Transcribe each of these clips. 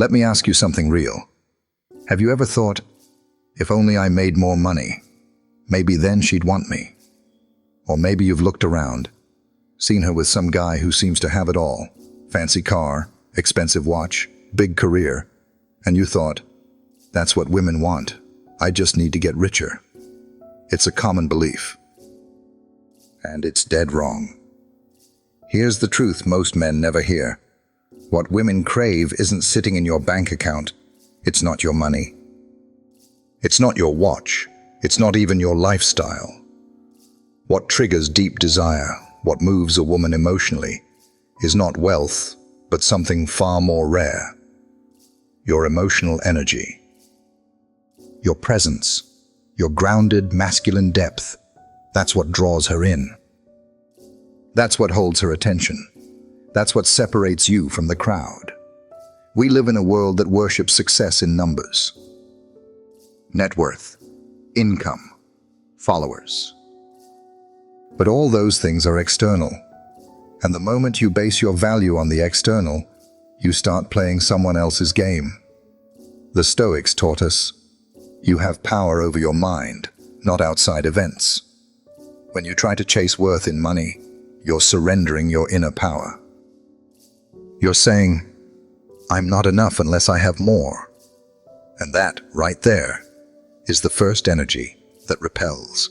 Let me ask you something real. Have you ever thought, if only I made more money, maybe then she'd want me? Or maybe you've looked around, seen her with some guy who seems to have it all, fancy car, expensive watch, big career, and you thought, that's what women want. I just need to get richer. It's a common belief. And it's dead wrong. Here's the truth most men never hear. What women crave isn't sitting in your bank account. It's not your money. It's not your watch. It's not even your lifestyle. What triggers deep desire, what moves a woman emotionally, is not wealth, but something far more rare. Your emotional energy. Your presence. Your grounded masculine depth. That's what draws her in. That's what holds her attention. That's what separates you from the crowd. We live in a world that worships success in numbers. Net worth, income, followers. But all those things are external. And the moment you base your value on the external, you start playing someone else's game. The Stoics taught us, you have power over your mind, not outside events. When you try to chase worth in money, you're surrendering your inner power. You're saying, I'm not enough unless I have more. And that, right there, is the first energy that repels.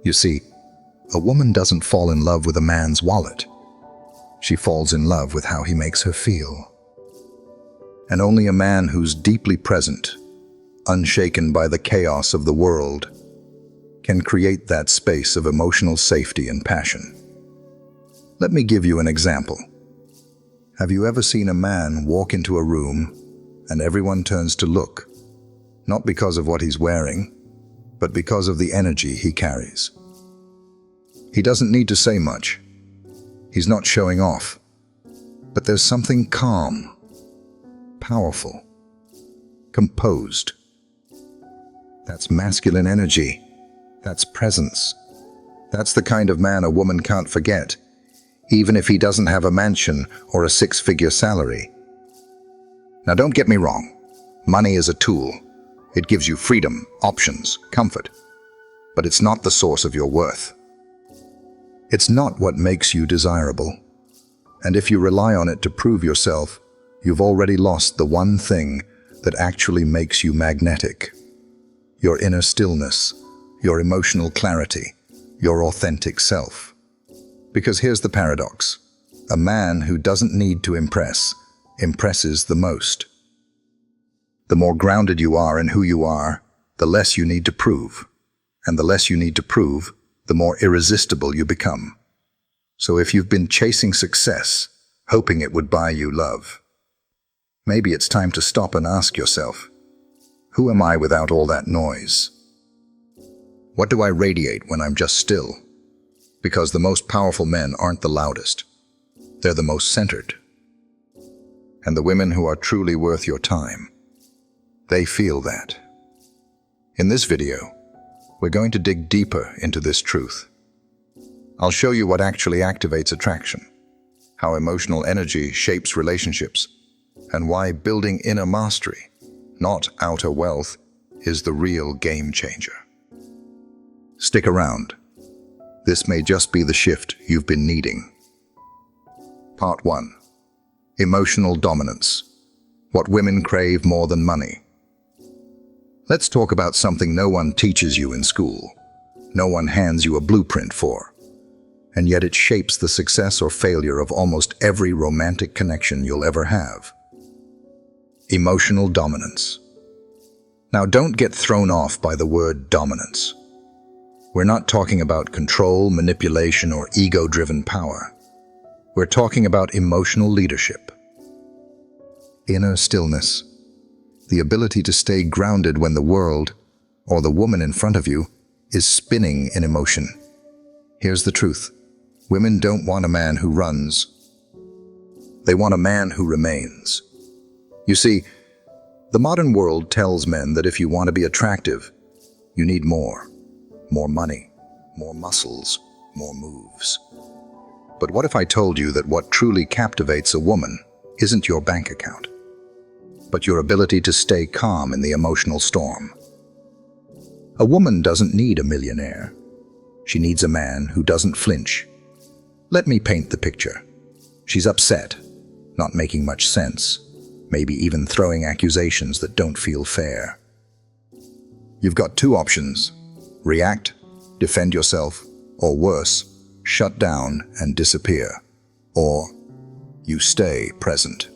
You see, a woman doesn't fall in love with a man's wallet. She falls in love with how he makes her feel. And only a man who's deeply present, unshaken by the chaos of the world, can create that space of emotional safety and passion. Let me give you an example. Have you ever seen a man walk into a room and everyone turns to look, not because of what he's wearing, but because of the energy he carries? He doesn't need to say much. He's not showing off. But there's something calm, powerful, composed. That's masculine energy. That's presence. That's the kind of man a woman can't forget, even if he doesn't have a mansion or a six-figure salary. Now don't get me wrong. Money is a tool. It gives you freedom, options, comfort. But it's not the source of your worth. It's not what makes you desirable. And if you rely on it to prove yourself, you've already lost the one thing that actually makes you magnetic. Your inner stillness, your emotional clarity, your authentic self. Because here's the paradox. A man who doesn't need to impress, impresses the most. The more grounded you are in who you are, the less you need to prove. And the less you need to prove, the more irresistible you become. So if you've been chasing success, hoping it would buy you love, maybe it's time to stop and ask yourself, who am I without all that noise? What do I radiate when I'm just still? Because the most powerful men aren't the loudest. They're the most centered. And the women who are truly worth your time, they feel that. In this video, we're going to dig deeper into this truth. I'll show you what actually activates attraction, how emotional energy shapes relationships, and why building inner mastery, not outer wealth, is the real game changer. Stick around. This may just be the shift you've been needing. Part 1. Emotional dominance. What women crave more than money. Let's talk about something no one teaches you in school. No one hands you a blueprint for. And yet it shapes the success or failure of almost every romantic connection you'll ever have. Emotional dominance. Now don't get thrown off by the word dominance. We're not talking about control, manipulation, or ego-driven power. We're talking about emotional leadership. Inner stillness. The ability to stay grounded when the world, or the woman in front of you, is spinning in emotion. Here's the truth. Women don't want a man who runs. They want a man who remains. You see, the modern world tells men that if you want to be attractive, you need more. More money, more muscles, more moves. But what if I told you that what truly captivates a woman isn't your bank account? but your ability to stay calm in the emotional storm. A woman doesn't need a millionaire. She needs a man who doesn't flinch. Let me paint the picture. She's upset, not making much sense, maybe even throwing accusations that don't feel fair. You've got two options: react, defend yourself, or worse, shut down and disappear. Or you stay present.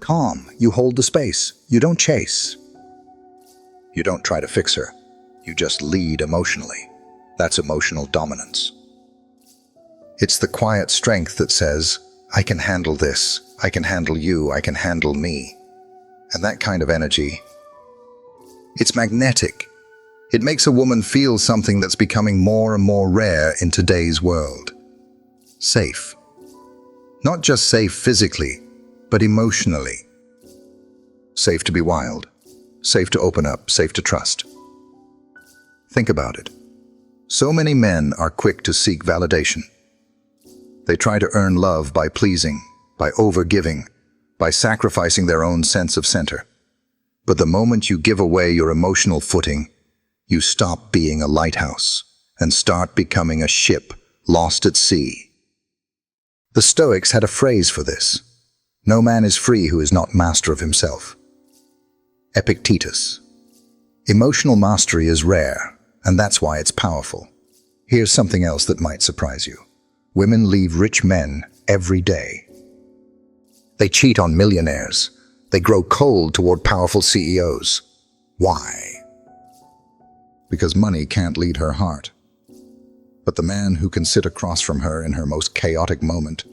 Calm, you hold the space, you don't chase. You don't try to fix her, you just lead emotionally. That's emotional dominance. It's the quiet strength that says, I can handle this, I can handle you, I can handle me. And that kind of energy, it's magnetic. It makes a woman feel something that's becoming more and more rare in today's world. Safe. Not just safe physically, but emotionally. Safe to be wild. Safe to open up, safe to trust. Think about it. So many men are quick to seek validation. They try to earn love by pleasing, by overgiving, by sacrificing their own sense of center. But the moment you give away your emotional footing, you stop being a lighthouse and start becoming a ship lost at sea. The Stoics had a phrase for this. No man is free who is not master of himself. Epictetus. Emotional mastery is rare, and that's why it's powerful. Here's something else that might surprise you. Women leave rich men every day. They cheat on millionaires. They grow cold toward powerful CEOs. Why? Because money can't lead her heart. But the man who can sit across from her in her most chaotic moment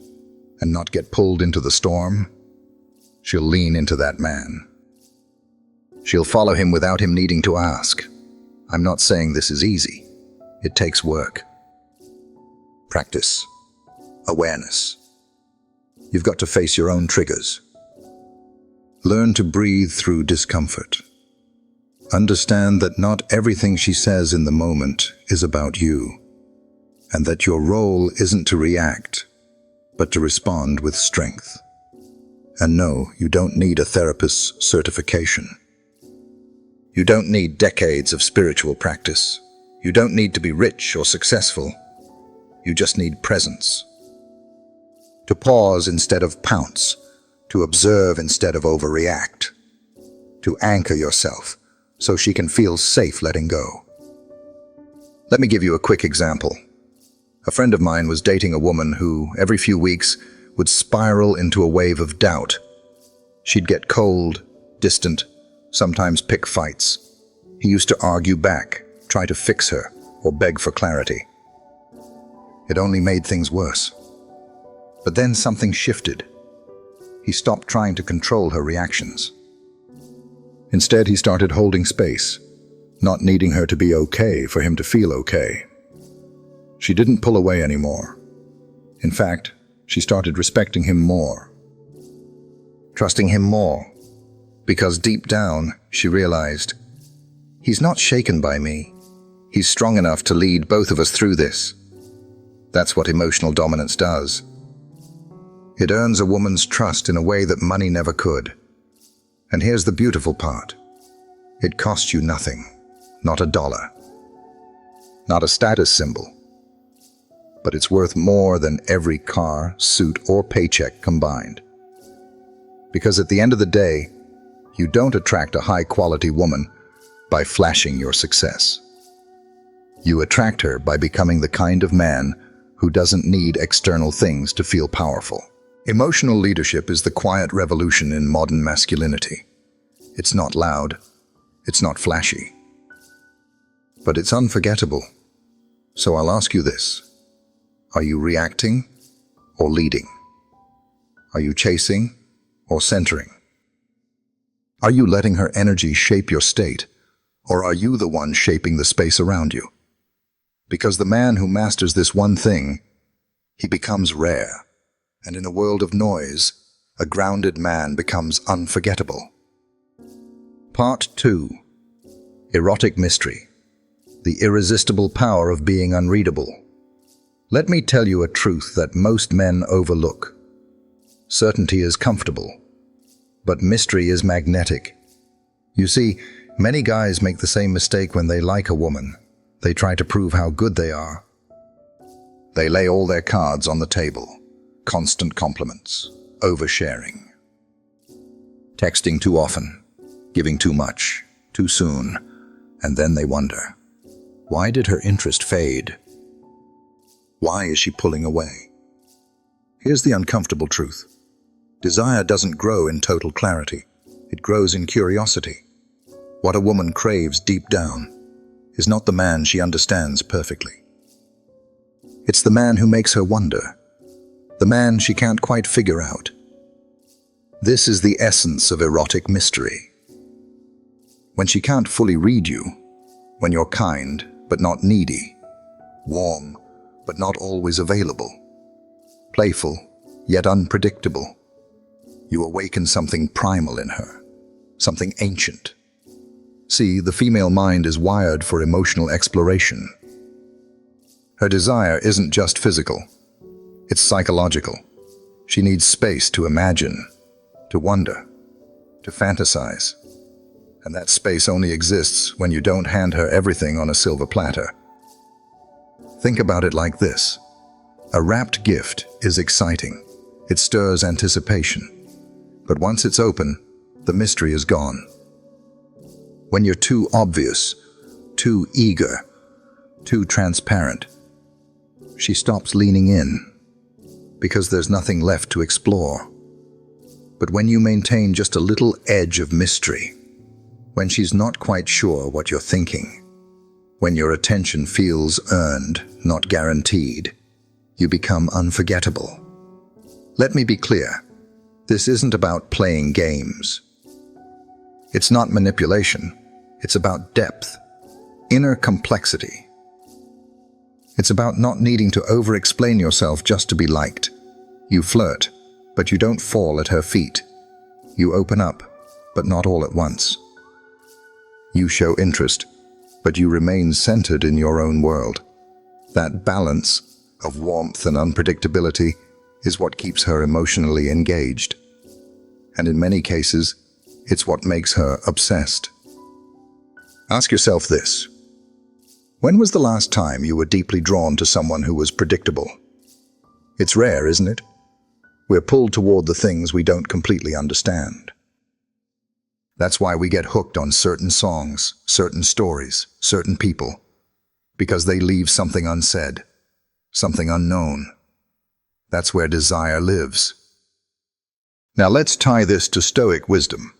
and not get pulled into the storm, she'll lean into that man. She'll follow him without him needing to ask. I'm not saying this is easy. It takes work. Practice. Awareness. You've got to face your own triggers. Learn to breathe through discomfort. Understand that not everything she says in the moment is about you, and that your role isn't to react, but to respond with strength. And no, you don't need a therapist's certification. You don't need decades of spiritual practice. You don't need to be rich or successful. You just need presence. To pause instead of pounce, to observe instead of overreact, to anchor yourself so she can feel safe letting go. Let me give you a quick example. A friend of mine was dating a woman who, every few weeks, would spiral into a wave of doubt. She'd get cold, distant, sometimes pick fights. He used to argue back, try to fix her, or beg for clarity. It only made things worse. But then something shifted. He stopped trying to control her reactions. Instead, he started holding space, not needing her to be okay for him to feel okay. She didn't pull away anymore. In fact, she started respecting him more, trusting him more, because deep down, she realized, he's not shaken by me. He's strong enough to lead both of us through this. That's what emotional dominance does. It earns a woman's trust in a way that money never could. And here's the beautiful part. It costs you nothing, not a dollar, not a status symbol. But it's worth more than every car, suit, or paycheck combined. Because at the end of the day, you don't attract a high-quality woman by flashing your success. You attract her by becoming the kind of man who doesn't need external things to feel powerful. Emotional leadership is the quiet revolution in modern masculinity. It's not loud, it's not flashy, but it's unforgettable. So I'll ask you this. Are you reacting or leading? Are you chasing or centering? Are you letting her energy shape your state, or are you the one shaping the space around you? Because the man who masters this one thing, he becomes rare. And in a world of noise, a grounded man becomes unforgettable. Part 2. Erotic Mystery. The irresistible power of being unreadable. Let me tell you a truth that most men overlook. Certainty is comfortable, But mystery is magnetic. You see, many guys make the same mistake when they like a woman. They try to prove how good they are. They lay all their cards on the table. Constant compliments, oversharing, texting too often, giving too much, too soon, and then they wonder, why did her interest fade? Why is she pulling away? Here's the uncomfortable truth. Desire doesn't grow in total clarity. It grows in curiosity. What a woman craves deep down is not the man she understands perfectly. It's the man who makes her wonder, the man she can't quite figure out. This is the essence of erotic mystery. When she can't fully read you, when you're kind but not needy, warm but not always available, playful yet unpredictable, you awaken something primal in her, something ancient. See, the female mind is wired for emotional exploration. Her desire isn't just physical, it's psychological. She needs space to imagine, to wonder, to fantasize. And that space only exists when you don't hand her everything on a silver platter. Think about it like this. A wrapped gift is exciting. It stirs anticipation. But once it's open, the mystery is gone. When you're too obvious, too eager, too transparent, she stops leaning in because there's nothing left to explore. But when you maintain just a little edge of mystery, when she's not quite sure what you're thinking, when your attention feels earned, not guaranteed, you become unforgettable. Let me be clear. This isn't about playing games. It's not manipulation. It's about depth, inner complexity. It's about not needing to over-explain yourself just to be liked. You flirt, but you don't fall at her feet. You open up, but not all at once. You show interest, but you remain centered in your own world. That balance of warmth and unpredictability is what keeps her emotionally engaged. And in many cases, it's what makes her obsessed. Ask yourself this. When was the last time you were deeply drawn to someone who was predictable? It's rare, isn't it? We're pulled toward the things we don't completely understand. That's why we get hooked on certain songs, certain stories, certain people, because they leave something unsaid, something unknown. That's where desire lives. Now let's tie this to Stoic wisdom.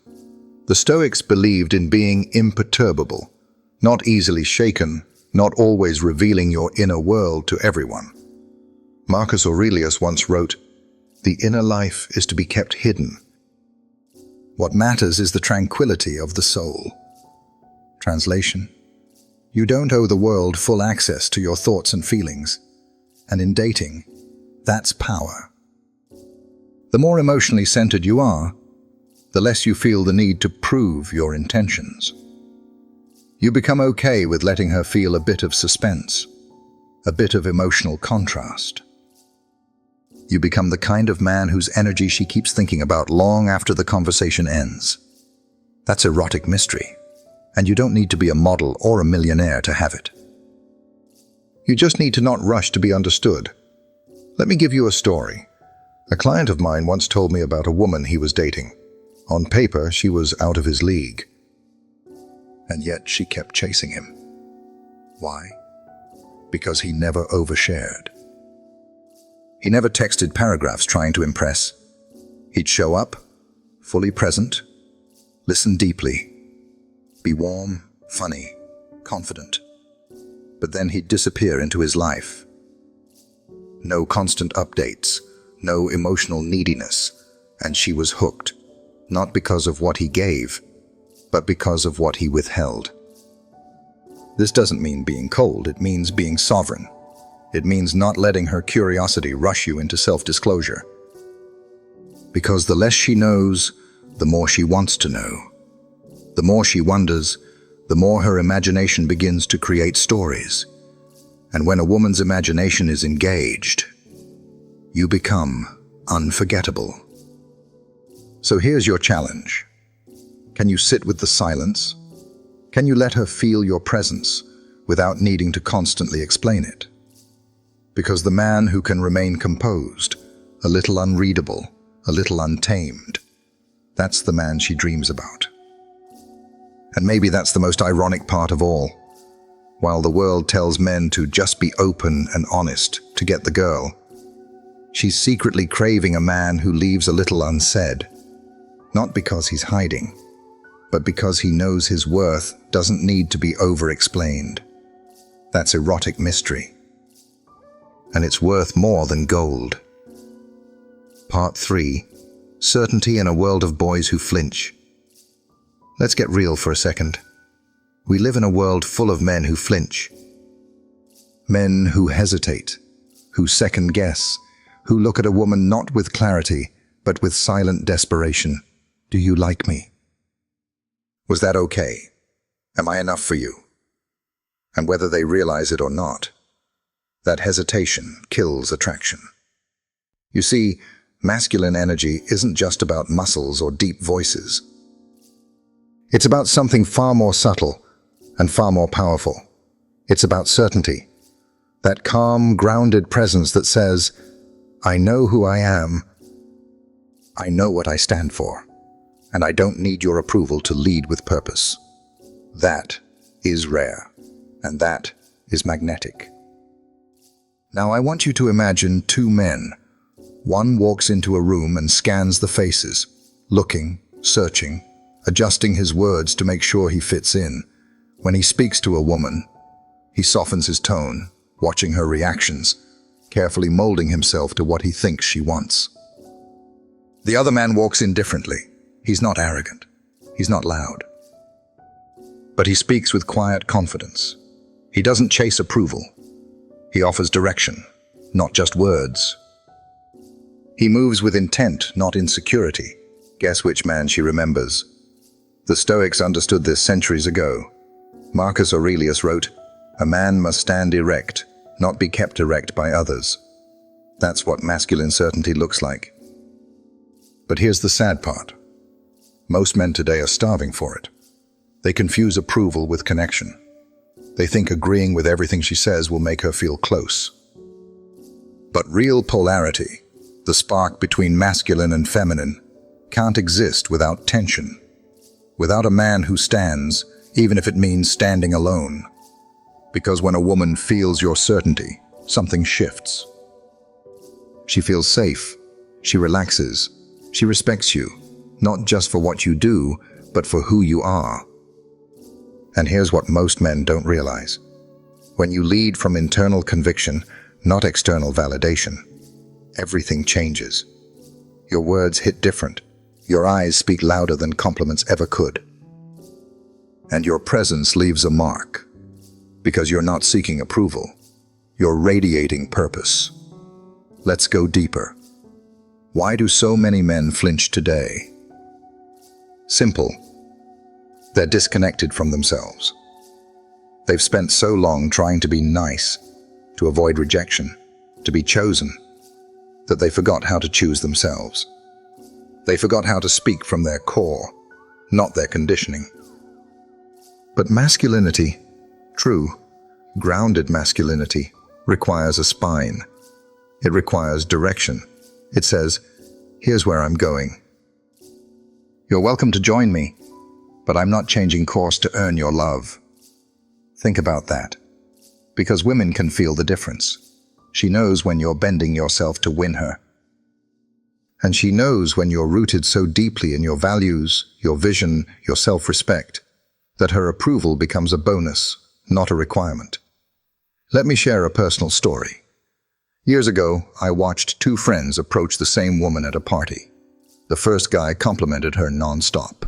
The Stoics believed in being imperturbable, not easily shaken, not always revealing your inner world to everyone. Marcus Aurelius once wrote, "The inner life is to be kept hidden. What matters is the tranquility of the soul." Translation: you don't owe the world full access to your thoughts and feelings. And in dating, that's power. The more emotionally centered you are, the less you feel the need to prove your intentions. You become okay with letting her feel a bit of suspense, a bit of emotional contrast. You become the kind of man whose energy she keeps thinking about long after the conversation ends. That's erotic mystery, and you don't need to be a model or a millionaire to have it. You just need to not rush to be understood. Let me give you a story. A client of mine once told me about a woman he was dating. On paper, she was out of his league. And yet she kept chasing him. Why? Because he never overshared. He never texted paragraphs trying to impress. He'd show up, fully present, listen deeply, be warm, funny, confident. But then he'd disappear into his life. No constant updates, no emotional neediness, and she was hooked, not because of what he gave, but because of what he withheld. This doesn't mean being cold, it means being sovereign. It means not letting her curiosity rush you into self-disclosure. Because the less she knows, the more she wants to know. The more she wonders, the more her imagination begins to create stories. And when a woman's imagination is engaged, you become unforgettable. So here's your challenge. Can you sit with the silence? Can you let her feel your presence without needing to constantly explain it? Because the man who can remain composed, a little unreadable, a little untamed, that's the man she dreams about. And maybe that's the most ironic part of all. While the world tells men to just be open and honest to get the girl, she's secretly craving a man who leaves a little unsaid. Not because he's hiding, but because he knows his worth doesn't need to be over-explained. That's erotic mystery. And it's worth more than gold. Part 3. Certainty in a world of boys who flinch. Let's get real for a second. We live in a world full of men who flinch. Men who hesitate, who second-guess, who look at a woman not with clarity, but with silent desperation. Do you like me? Was that okay? Am I enough for you? And whether they realize it or not, that hesitation kills attraction. You see, masculine energy isn't just about muscles or deep voices. It's about something far more subtle and far more powerful. It's about certainty. That calm, grounded presence that says, I know who I am, I know what I stand for, and I don't need your approval to lead with purpose. That is rare, and that is magnetic. Now I want you to imagine two men. One walks into a room and scans the faces, looking, searching, adjusting his words to make sure he fits in. When he speaks to a woman, he softens his tone, watching her reactions, carefully molding himself to what he thinks she wants. The other man walks in differently. He's not arrogant. He's not loud. But he speaks with quiet confidence. He doesn't chase approval. He offers direction, not just words. He moves with intent, not insecurity. Guess which man she remembers? The Stoics understood this centuries ago. Marcus Aurelius wrote, "A man must stand erect, not be kept erect by others." That's what masculine certainty looks like. But here's the sad part. Most men today are starving for it. They confuse approval with connection. They think agreeing with everything she says will make her feel close. But real polarity, the spark between masculine and feminine, can't exist without tension. Without a man who stands, even if it means standing alone. Because when a woman feels your certainty, something shifts. She feels safe. She relaxes. She respects you, not just for what you do, but for who you are. And here's what most men don't realize. When you lead from internal conviction, not external validation, everything changes. Your words hit different. Your eyes speak louder than compliments ever could. And your presence leaves a mark. Because you're not seeking approval. You're radiating purpose. Let's go deeper. Why do so many men flinch today? Simple. They're disconnected from themselves. They've spent so long trying to be nice, to avoid rejection, to be chosen, that they forgot how to choose themselves. They forgot how to speak from their core, not their conditioning. But masculinity, true, grounded masculinity, requires a spine. It requires direction. It says, here's where I'm going. You're welcome to join me, but I'm not changing course to earn your love. Think about that. Because women can feel the difference. She knows when you're bending yourself to win her. And she knows when you're rooted so deeply in your values, your vision, your self-respect, that her approval becomes a bonus, not a requirement. Let me share a personal story. Years ago, I watched two friends approach the same woman at a party. The first guy complimented her non-stop.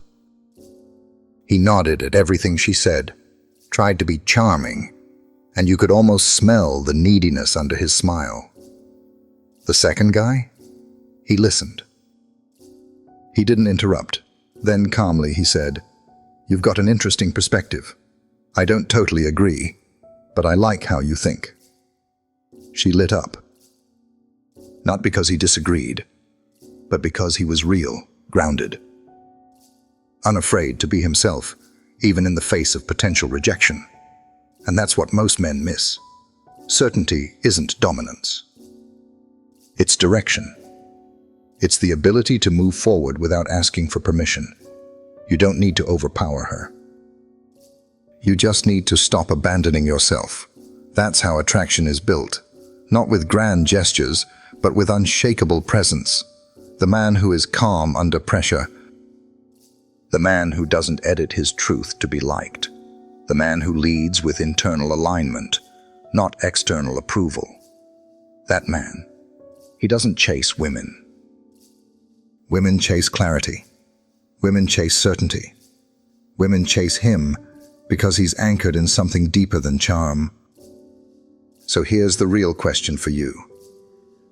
He nodded at everything she said, tried to be charming, and you could almost smell the neediness under his smile. The second guy? He listened. He didn't interrupt. Then calmly he said, "You've got an interesting perspective. I don't totally agree, but I like how you think." She lit up. Not because he disagreed, but because he was real, grounded, unafraid to be himself, even in the face of potential rejection. And that's what most men miss. Certainty isn't dominance. It's direction. It's the ability to move forward without asking for permission. You don't need to overpower her. You just need to stop abandoning yourself. That's how attraction is built. Not with grand gestures, but with unshakable presence. The man who is calm under pressure. The man who doesn't edit his truth to be liked. The man who leads with internal alignment, not external approval. That man, he doesn't chase women. Women chase clarity. Women chase certainty. Women chase him because he's anchored in something deeper than charm. So here's the real question for you.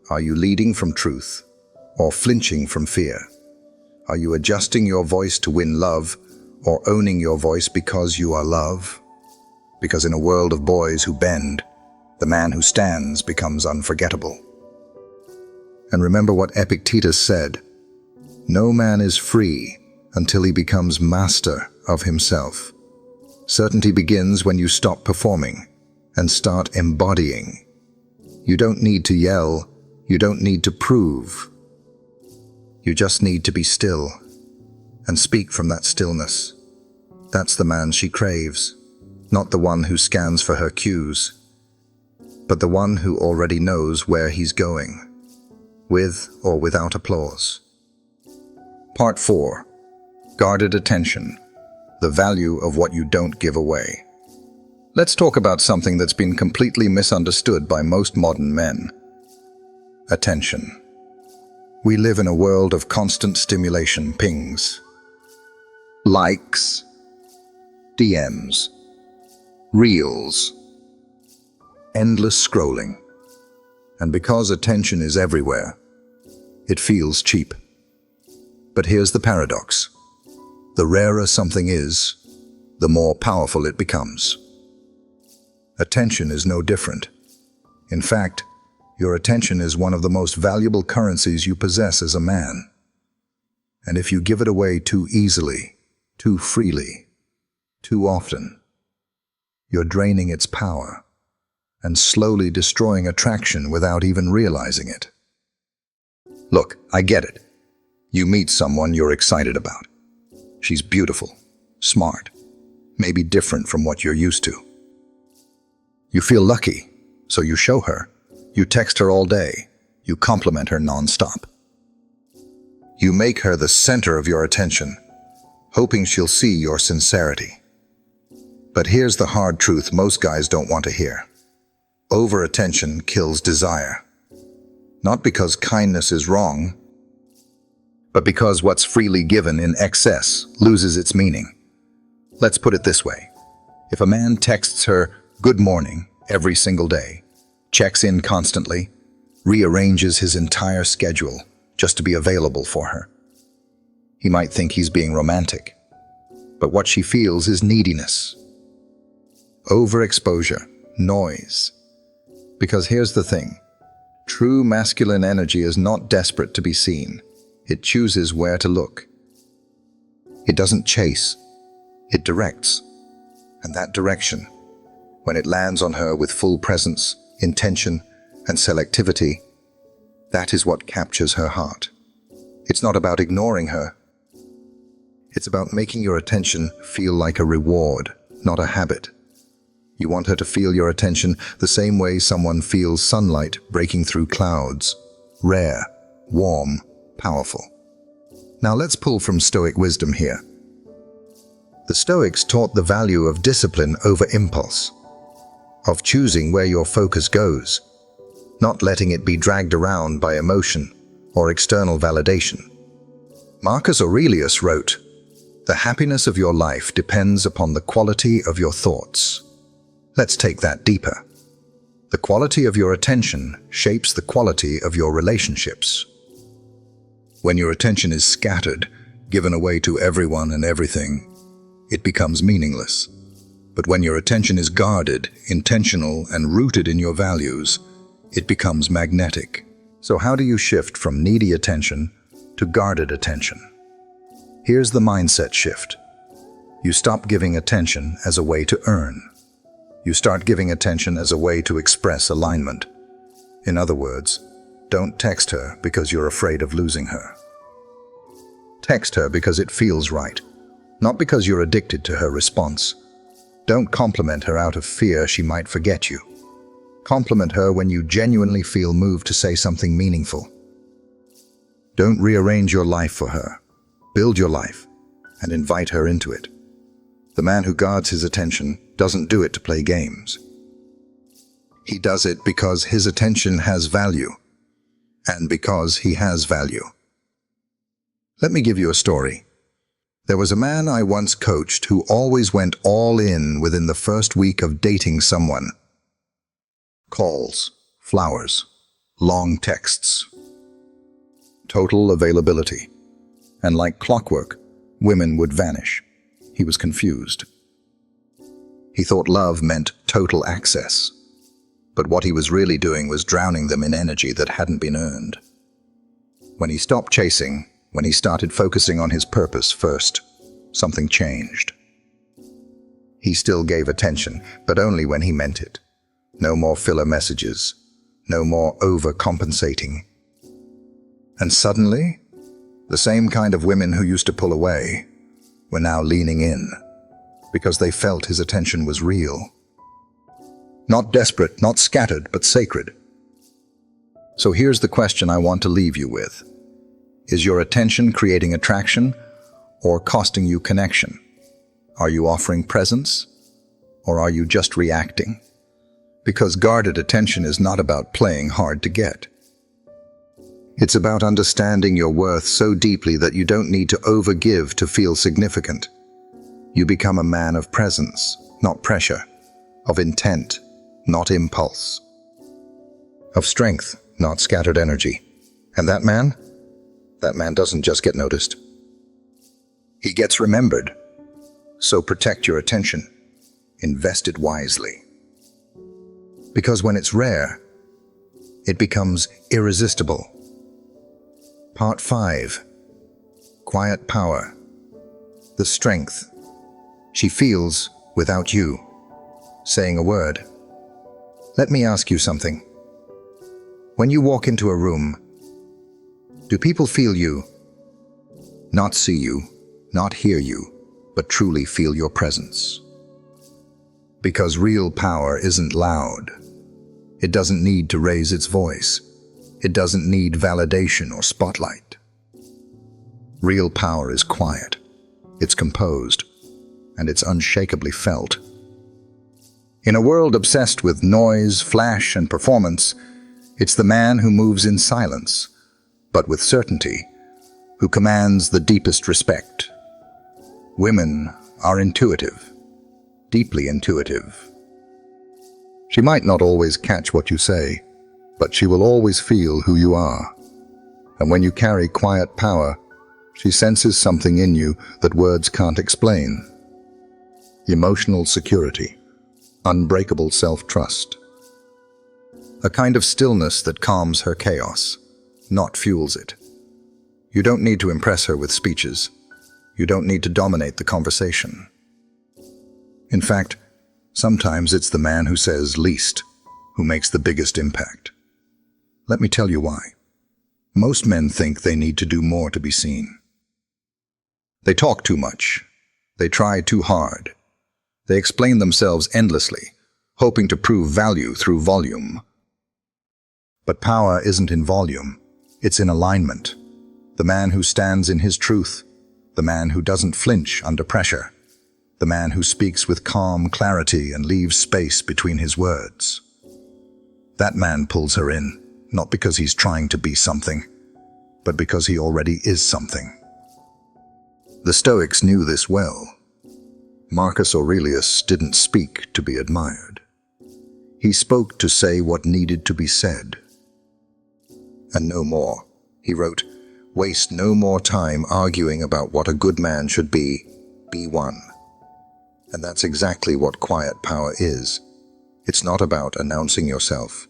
Are you leading from truth or flinching from fear? Are you adjusting your voice to win love or owning your voice because you are love? Because in a world of boys who bend, the man who stands becomes unforgettable. And remember what Epictetus said, "No man is free until he becomes master of himself." Certainty begins when you stop performing and start embodying. You don't need to yell, you don't need to prove. You just need to be still and speak from that stillness. That's the man she craves, not the one who scans for her cues, but the one who already knows where he's going, with or without applause. Part 4. Guarded attention. The value of what you don't give away. Let's talk about something that's been completely misunderstood by most modern men. Attention. We live in a world of constant stimulation, pings, likes, DMs, reels, endless scrolling. And because attention is everywhere, it feels cheap. But here's the paradox. The rarer something is, the more powerful it becomes. Attention is no different. In fact, your attention is one of the most valuable currencies you possess as a man. And if you give it away too easily, too freely, too often, you're draining its power and slowly destroying attraction without even realizing it. Look, I get it. You meet someone you're excited about. She's beautiful, smart, maybe different from what you're used to. You feel lucky, so you show her. You text her all day. You compliment her nonstop. You make her the center of your attention, hoping she'll see your sincerity. But here's the hard truth most guys don't want to hear. Over-attention kills desire. Not because kindness is wrong, but because what's freely given in excess loses its meaning. Let's put it this way. If a man texts her "good morning" every single day, checks in constantly, rearranges his entire schedule just to be available for her, he might think he's being romantic. But what she feels is neediness, overexposure, noise. Because here's the thing. True masculine energy is not desperate to be seen. It chooses where to look. It doesn't chase. It directs. And that direction, when it lands on her with full presence, intention, and selectivity, that is what captures her heart. It's not about ignoring her. It's about making your attention feel like a reward, not a habit. You want her to feel your attention the same way someone feels sunlight breaking through clouds. Rare, warm, powerful. Now let's pull from Stoic wisdom here. The Stoics taught the value of discipline over impulse, of choosing where your focus goes, not letting it be dragged around by emotion or external validation. Marcus Aurelius wrote, "The happiness of your life depends upon the quality of your thoughts." Let's take that deeper. The quality of your attention shapes the quality of your relationships. When your attention is scattered, given away to everyone and everything, it becomes meaningless. But when your attention is guarded, intentional, and rooted in your values, it becomes magnetic. So how do you shift from needy attention to guarded attention? Here's the mindset shift. You stop giving attention as a way to earn. You start giving attention as a way to express alignment. In other words, don't text her because you're afraid of losing her. Text her because it feels right, not because you're addicted to her response. Don't compliment her out of fear she might forget you. Compliment her when you genuinely feel moved to say something meaningful. Don't rearrange your life for her. Build your life and invite her into it. The man who guards his attention doesn't do it to play games. He does it because his attention has value, and because he has value. Let me give you a story. There was a man I once coached who always went all in within the first week of dating someone. Calls, flowers, long texts. Total availability. And like clockwork, women would vanish. He was confused. He thought love meant total access. But what he was really doing was drowning them in energy that hadn't been earned. When he stopped chasing, when he started focusing on his purpose first, something changed. He still gave attention, but only when he meant it. No more filler messages, no more overcompensating. And suddenly, the same kind of women who used to pull away were now leaning in, because they felt his attention was real. Not desperate, not scattered, but sacred. So here's the question I want to leave you with. Is your attention creating attraction or costing you connection? Are you offering presence or are you just reacting? Because guarded attention is not about playing hard to get. It's about understanding your worth so deeply that you don't need to overgive to feel significant. You become a man of presence, not pressure, of intent, not impulse, of strength, not scattered energy. And that man doesn't just get noticed. He gets remembered. So protect your attention. Invest it wisely. Because when it's rare, it becomes irresistible. Part 5. Quiet power. The strength she feels without you saying a word. Let me ask you something. When you walk into a room, do people feel you? Not see you, not hear you, but truly feel your presence. Because real power isn't loud. It doesn't need to raise its voice. It doesn't need validation or spotlight. Real power is quiet. It's composed, and it's unshakably felt. In a world obsessed with noise, flash, and performance, it's the man who moves in silence, but with certainty, who commands the deepest respect. Women are intuitive, deeply intuitive. She might not always catch what you say, but she will always feel who you are. And when you carry quiet power, she senses something in you that words can't explain. Emotional security, unbreakable self-trust. A kind of stillness that calms her chaos, not fuels it. You don't need to impress her with speeches. You don't need to dominate the conversation. In fact, sometimes it's the man who says least who makes the biggest impact. Let me tell you why. Most men think they need to do more to be seen. They talk too much. They try too hard. They explain themselves endlessly, hoping to prove value through volume. But power isn't in volume. It's in alignment. The man who stands in his truth. The man who doesn't flinch under pressure. The man who speaks with calm clarity and leaves space between his words. That man pulls her in. Not because he's trying to be something, but because he already is something. The Stoics knew this well. Marcus Aurelius didn't speak to be admired. He spoke to say what needed to be said. And no more. He wrote, "Waste no more time arguing about what a good man should be one." And that's exactly what quiet power is. It's not about announcing yourself.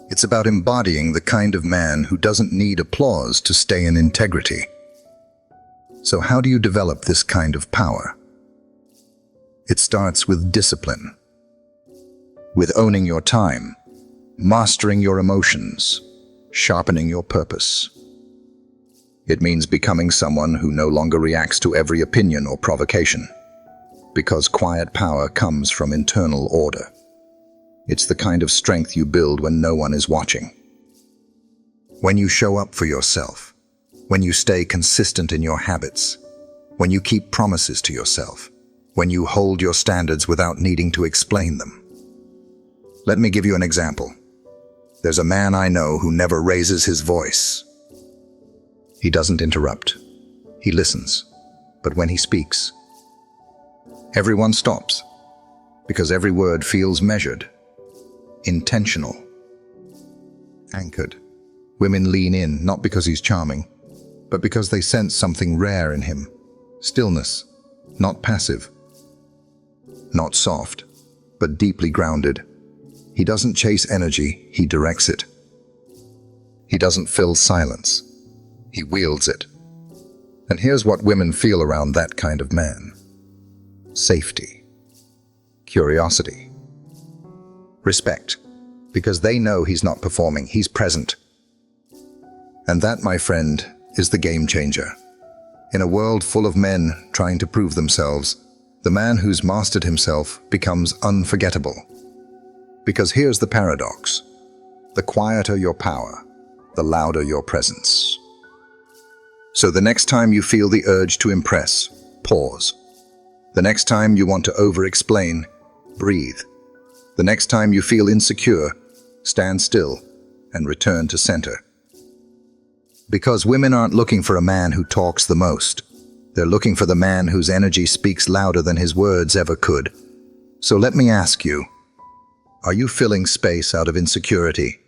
It's about embodying the kind of man who doesn't need applause to stay in integrity. So how do you develop this kind of power? It starts with discipline, with owning your time, mastering your emotions, sharpening your purpose. It means becoming someone who no longer reacts to every opinion or provocation, because quiet power comes from internal order. It's the kind of strength you build when no one is watching. When you show up for yourself, when you stay consistent in your habits, when you keep promises to yourself, when you hold your standards without needing to explain them. Let me give you an example. There's a man I know who never raises his voice. He doesn't interrupt. He listens. But when he speaks, everyone stops, because every word feels measured, intentional, anchored. Women lean in, not because he's charming, but because they sense something rare in him. Stillness, not passive, not soft, but deeply grounded. He doesn't chase energy, he directs it. He doesn't fill silence, he wields it. And here's what women feel around that kind of man: safety, curiosity, respect, because they know he's not performing, he's present. And that, my friend, is the game changer. In a world full of men trying to prove themselves, the man who's mastered himself becomes unforgettable. Because here's the paradox: the quieter your power, the louder your presence. So the next time you feel the urge to impress, pause. The next time you want to over-explain, breathe. The next time you feel insecure, stand still and return to center. Because women aren't looking for a man who talks the most. They're looking for the man whose energy speaks louder than his words ever could. So let me ask you, are you filling space out of insecurity?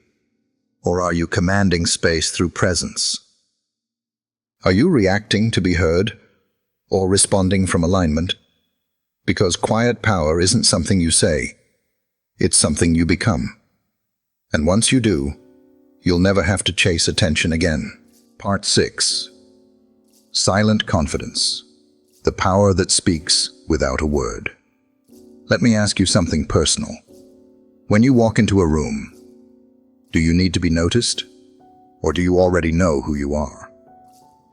Or are you commanding space through presence? Are you reacting to be heard, or responding from alignment? Because quiet power isn't something you say, it's something you become. And once you do, you'll never have to chase attention again. Part 6. Silent confidence. The power that speaks without a word. Let me ask you something personal. When you walk into a room, do you need to be noticed? Or do you already know who you are?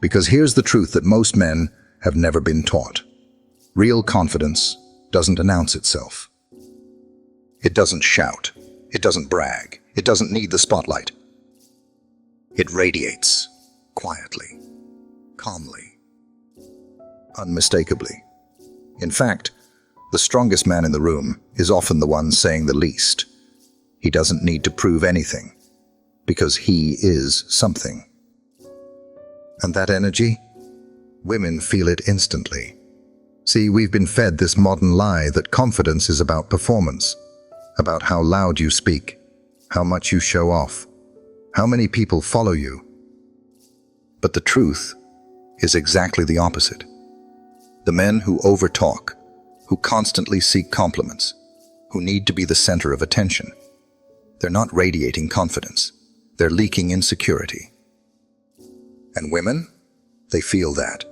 Because here's the truth that most men have never been taught. Real confidence doesn't announce itself. It doesn't shout. It doesn't brag. It doesn't need the spotlight. It radiates quietly, calmly, unmistakably. In fact, the strongest man in the room is often the one saying the least. He doesn't need to prove anything, because he is something. And that energy? Women feel it instantly. See, we've been fed this modern lie that confidence is about performance, about how loud you speak, how much you show off, how many people follow you. But the truth is exactly the opposite. The men who overtalk, who constantly seek compliments, who need to be the center of attention, they're not radiating confidence, they're leaking insecurity. And women, they feel that.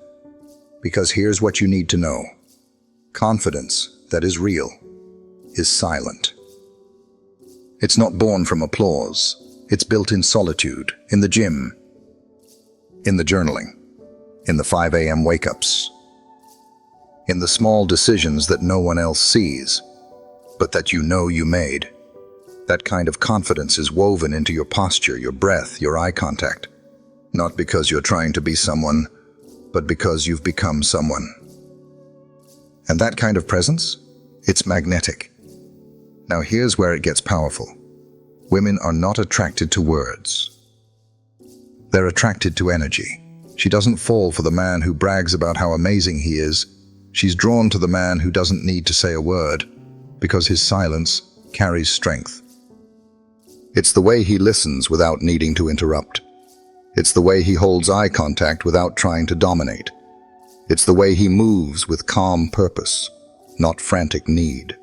Because here's what you need to know. Confidence that is real is silent. It's not born from applause. It's built in solitude, in the gym, in the journaling, in the 5 a.m. wake-ups, in the small decisions that no one else sees, but that you know you made. That kind of confidence is woven into your posture, your breath, your eye contact. Not because you're trying to be someone, but because you've become someone. And that kind of presence, it's magnetic. Now here's where it gets powerful. Women are not attracted to words. They're attracted to energy. She doesn't fall for the man who brags about how amazing he is. She's drawn to the man who doesn't need to say a word, because his silence carries strength. It's the way he listens without needing to interrupt. It's the way he holds eye contact without trying to dominate. It's the way he moves with calm purpose, not frantic need.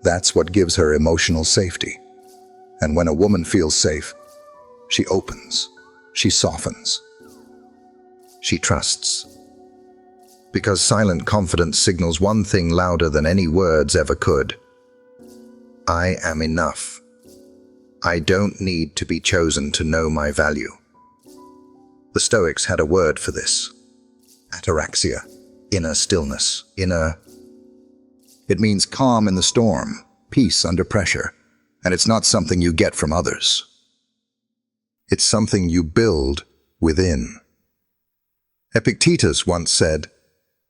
That's what gives her emotional safety. And when a woman feels safe, she opens, she softens. She trusts. Because silent confidence signals one thing louder than any words ever could. I am enough. I don't need to be chosen to know my value. The Stoics had a word for this. Ataraxia. Inner stillness. It means calm in the storm, peace under pressure, and it's not something you get from others. It's something you build within. Epictetus once said,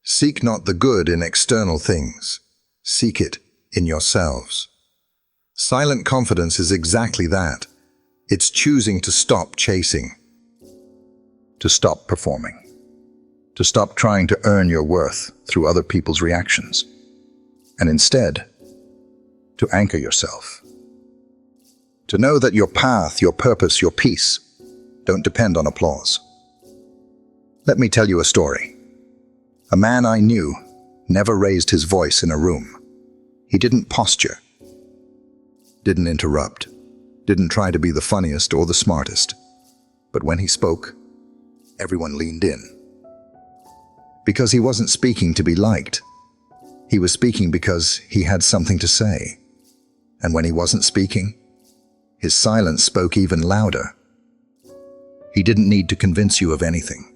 "Seek not the good in external things, seek it in yourselves." Silent confidence is exactly that. It's choosing to stop chasing, to stop performing, to stop trying to earn your worth through other people's reactions, and instead, to anchor yourself. To know that your path, your purpose, your peace don't depend on applause. Let me tell you a story. A man I knew never raised his voice in a room. He didn't posture, didn't interrupt, didn't try to be the funniest or the smartest. But when he spoke, everyone leaned in. Because he wasn't speaking to be liked. He was speaking because he had something to say. And when he wasn't speaking, his silence spoke even louder. He didn't need to convince you of anything.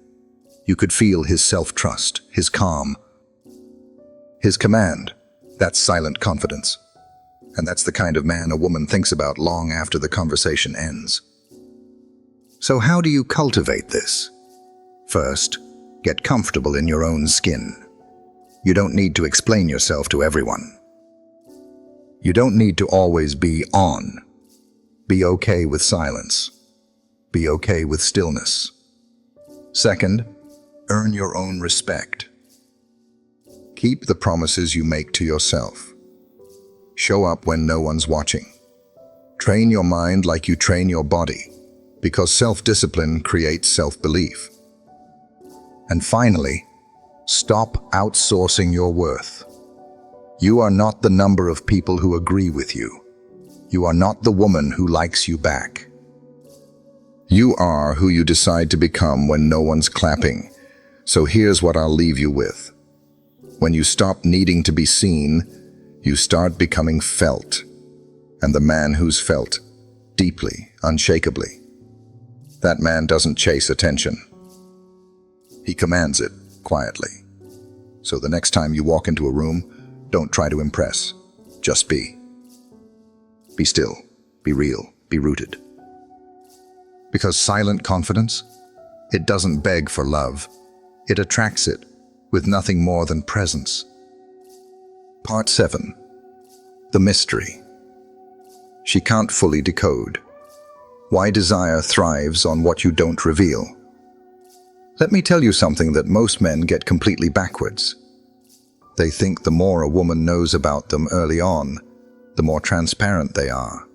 You could feel his self-trust, his calm, his command. That's silent confidence. And that's the kind of man a woman thinks about long after the conversation ends. So how do you cultivate this? First, get comfortable in your own skin. You don't need to explain yourself to everyone. You don't need to always be on. Be okay with silence. Be okay with stillness. Second, earn your own respect. Keep the promises you make to yourself. Show up when no one's watching. Train your mind like you train your body, because self-discipline creates self-belief. And finally, stop outsourcing your worth. You are not the number of people who agree with you. You are not the woman who likes you back. You are who you decide to become when no one's clapping. So here's what I'll leave you with. When you stop needing to be seen, you start becoming felt. And the man who's felt, deeply, unshakably, that man doesn't chase attention. He commands it, quietly. So the next time you walk into a room, don't try to impress. Just be. Be still, be real, be rooted. Because silent confidence, it doesn't beg for love. It attracts it with nothing more than presence. Part 7. The mystery. She can't fully decode. Why desire thrives on what you don't reveal. Let me tell you something that most men get completely backwards. They think the more a woman knows about them early on, the more transparent they are,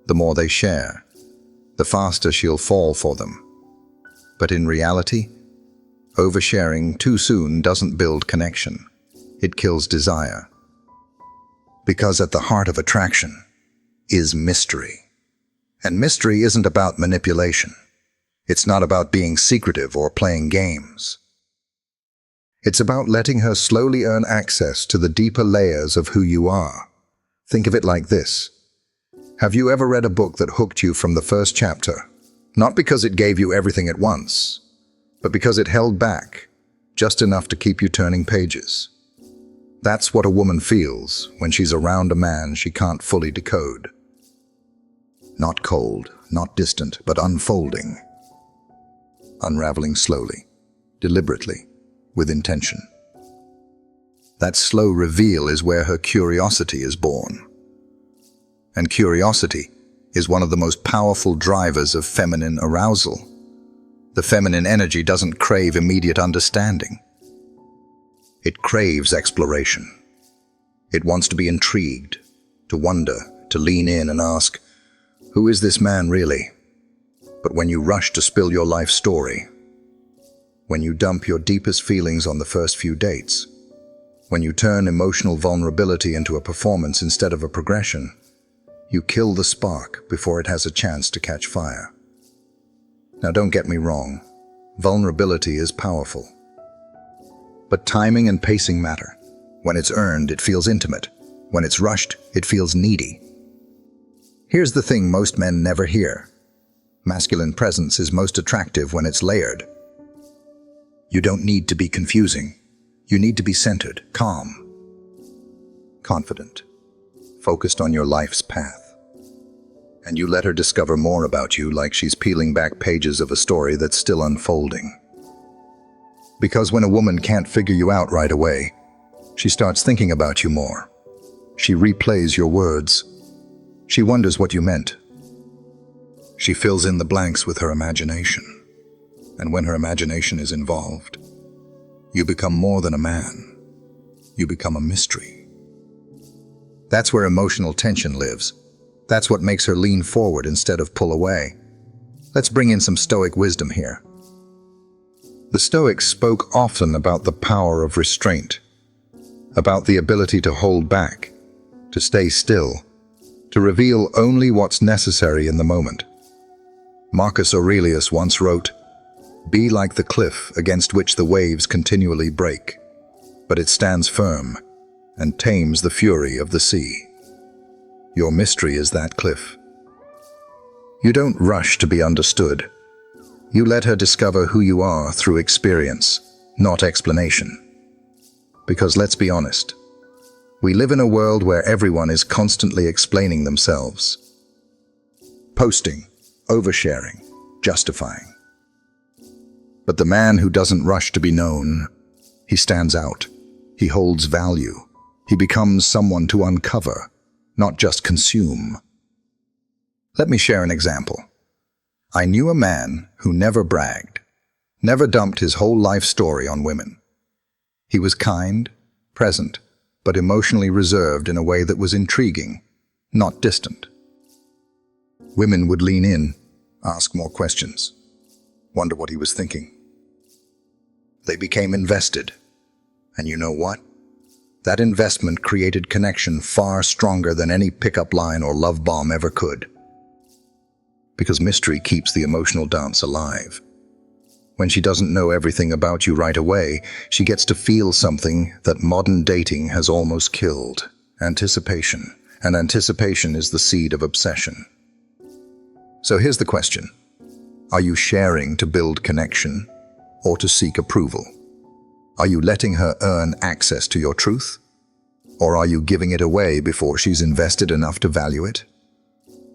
the more they share, the faster she'll fall for them. But in reality, oversharing too soon doesn't build connection. It kills desire. Because at the heart of attraction is mystery. And mystery isn't about manipulation. It's not about being secretive or playing games. It's about letting her slowly earn access to the deeper layers of who you are. Think of it like this. Have you ever read a book that hooked you from the first chapter? Not because it gave you everything at once, but because it held back just enough to keep you turning pages. That's what a woman feels when she's around a man she can't fully decode. Not cold, not distant, but unfolding. Unraveling slowly, deliberately, with intention. That slow reveal is where her curiosity is born. And curiosity is one of the most powerful drivers of feminine arousal. The feminine energy doesn't crave immediate understanding. It craves exploration. It wants to be intrigued, to wonder, to lean in and ask, who is this man really? But when you rush to spill your life story, when you dump your deepest feelings on the first few dates, when you turn emotional vulnerability into a performance instead of a progression, you kill the spark before it has a chance to catch fire. Now don't get me wrong, Vulnerability is powerful. But timing and pacing matter. When it's earned, it feels intimate. When it's rushed, it feels needy. Here's the thing most men never hear. Masculine presence is most attractive when it's layered. You don't need to be confusing. You need to be centered, calm, confident, focused on your life's path. And you let her discover more about you like she's peeling back pages of a story that's still unfolding. Because when a woman can't figure you out right away, she starts thinking about you more. She replays your words. She wonders what you meant. She fills in the blanks with her imagination. And when her imagination is involved, you become more than a man. You become a mystery. That's where emotional tension lives. That's what makes her lean forward instead of pull away. Let's bring in some Stoic wisdom here. The Stoics spoke often about the power of restraint, about the ability to hold back, to stay still, to reveal only what's necessary in the moment. Marcus Aurelius once wrote, "Be like the cliff against which the waves continually break, but it stands firm and tames the fury of the sea." Your mystery is that cliff. You don't rush to be understood. You let her discover who you are through experience, not explanation. Because let's be honest, we live in a world where everyone is constantly explaining themselves. Posting, oversharing, justifying. But the man who doesn't rush to be known, he stands out. He holds value. He becomes someone to uncover, not just consume. Let me share an example. I knew a man who never bragged, never dumped his whole life story on women. He was kind, present, but emotionally reserved in a way that was intriguing, not distant. Women would lean in, ask more questions, wonder what he was thinking. They became invested. And you know what? That investment created connection far stronger than any pickup line or love bomb ever could. Because mystery keeps the emotional dance alive. When she doesn't know everything about you right away, she gets to feel something that modern dating has almost killed. Anticipation. And anticipation is the seed of obsession. So here's the question. Are you sharing to build connection or to seek approval? Are you letting her earn access to your truth? Or are you giving it away before she's invested enough to value it?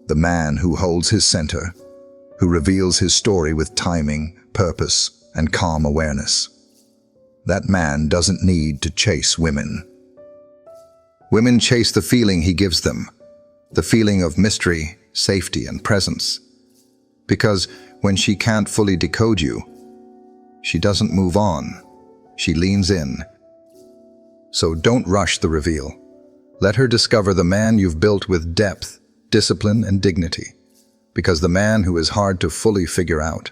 The man who holds his center, who reveals his story with timing, purpose, and calm awareness. That man doesn't need to chase women. Women chase the feeling he gives them, the feeling of mystery, safety, and presence. Because when she can't fully decode you, she doesn't move on. She leans in. So don't rush the reveal. Let her discover the man you've built with depth, discipline, and dignity. Because the man who is hard to fully figure out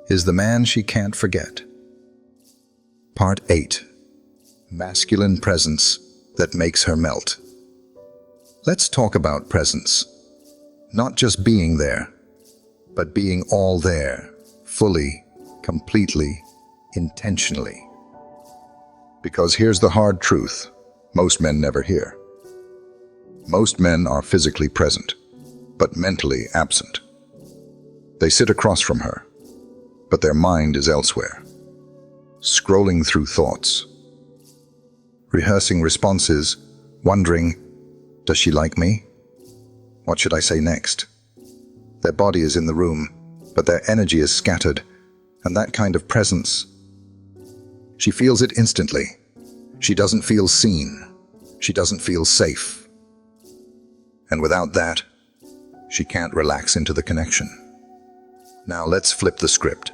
is the man she can't forget. Part 8. Masculine presence that makes her melt. Let's talk about presence. Not just being there, but being all there, fully, completely, intentionally. Because here's the hard truth most men never hear. Most men are physically present, but mentally absent. They sit across from her, but their mind is elsewhere, scrolling through thoughts, rehearsing responses, wondering, does she like me? What should I say next? Their body is in the room, but their energy is scattered, and that kind of presence, she feels it instantly. She doesn't feel seen. She doesn't feel safe. And without that, she can't relax into the connection. Now let's flip the script.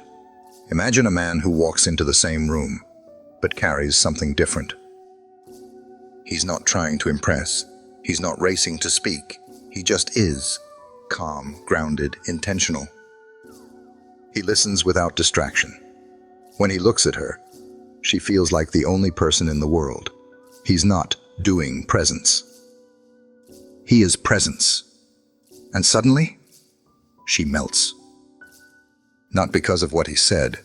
Imagine a man who walks into the same room, but carries something different. He's not trying to impress. He's not racing to speak. He just is. Calm, grounded, intentional. He listens without distraction. When he looks at her, she feels like the only person in the world. He's not doing presence. He is presence. And suddenly, she melts. Not because of what he said,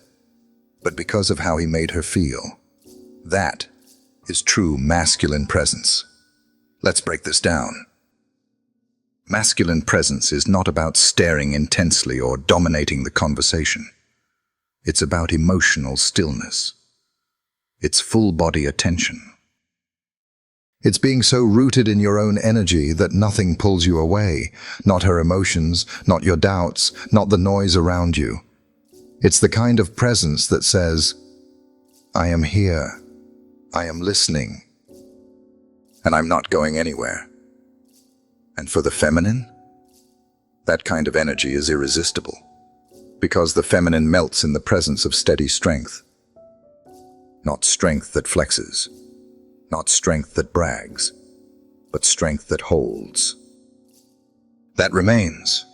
but because of how he made her feel. That is true masculine presence. Let's break this down. Masculine presence is not about staring intensely or dominating the conversation. It's about emotional stillness. It's full-body attention. It's being so rooted in your own energy that nothing pulls you away, not her emotions, not your doubts, not the noise around you. It's the kind of presence that says, I am here, I am listening, and I'm not going anywhere. And for the feminine, that kind of energy is irresistible, because the feminine melts in the presence of steady strength. Not strength that flexes, not strength that brags, but strength that holds. That remains.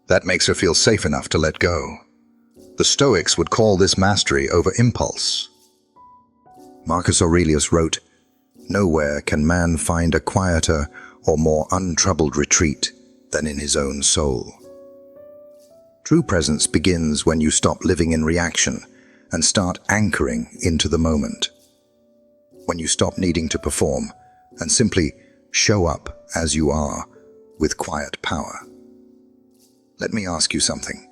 That makes her feel safe enough to let go. The Stoics would call this mastery over impulse. Marcus Aurelius wrote, "Nowhere can man find a quieter or more untroubled retreat than in his own soul." True presence begins when you stop living in reaction and start anchoring into the moment. When you stop needing to perform and simply show up as you are with quiet power. Let me ask you something.